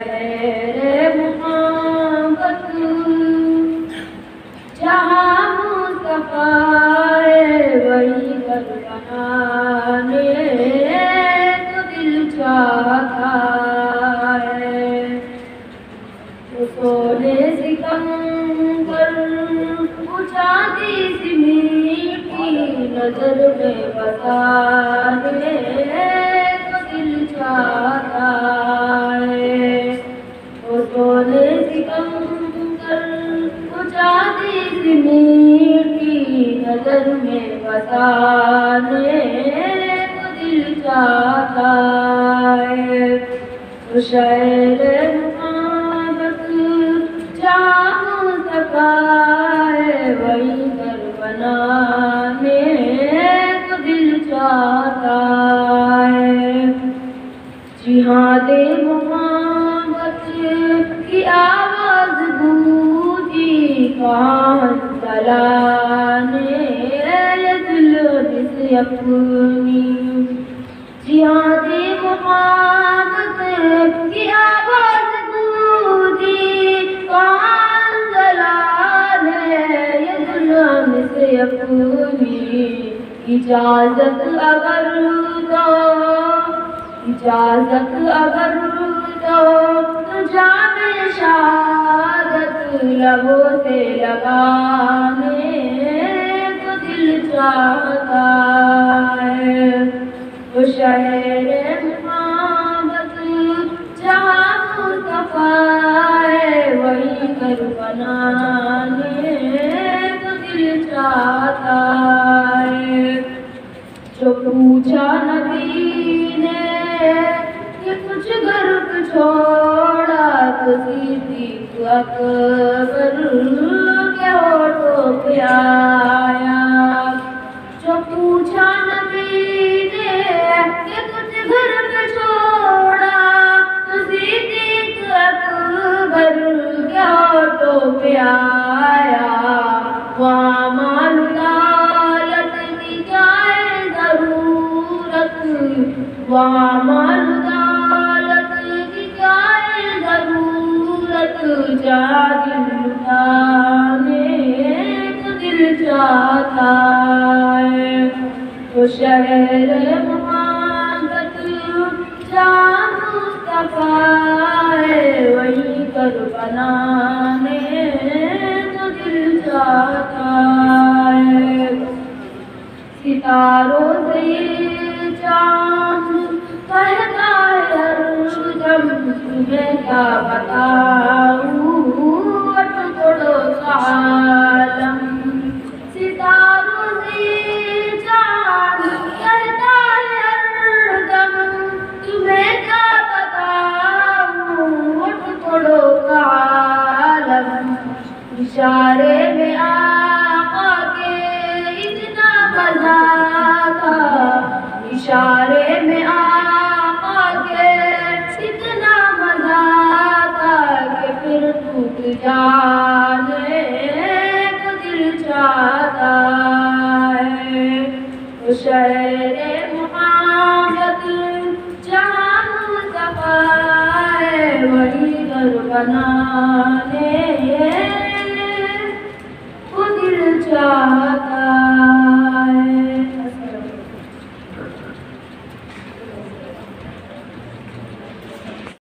तेरे मोहब्बत जहाँ मुस्तफा है वही घर बनाने तो दिल चाहता है। तो सोने सिकंदर चांदी सी मीठी नजर में बसाने तो दिल चाहता है। तो सोने सिकंदर चांदी सी मीठी नजर में बसाने तो दिल चाहता है। तो शायर वही घर बनाने तो दिल चाहता है। जी हाँ दे मोहब्बत की आवाज गूंजी कहाँ चलाने ये दिल जिसे अपनी। जी हाँ दे मोहब्बत की आवाज गूंजी कहाँ से अपनी। इजाजत अगर दो इजाजत अगर दो तो जामे शहादत लबों से लगाने तो दिल चाहता है। वो शहर मोहब्बत जहाँ मुस्तफा है वही घर बनाने चाहता है। जो पूछा नबी ने कि कुछ गर्व छोड़ा तो सिद्दीक़ अकबर के होठों पे आया। जो पूछा नबी ने कि कुछ गर्व छोड़ा तो सिद्दीक़ अकबर के होठों पे आया। वहाँ माल दौलत की जाए ज़रूरत, वहाँ माल दौलत की जाए ज़रूरत, जा दिल लुटाने तो दिल चाहता है। तो शहर मोहब्बत जहाँ मुस्तफा है वही घर बनाने चाहता है। सितारों से चाँद कहता है हरदम तुम्हें क्या बताऊँ छोड़ो आलम। सितारों से चाँद कहता है हरदम तुम्हें क्या बताऊँ छोड़ो आलम। इशारे में आका के इतना मज़ा था, इशारे में आका के इतना मज़ा था कि फिर टूट जाने तो दिल चाहता है। तो शहर मोहब्बत जहाँ मुस्तफा है वही घर बनाने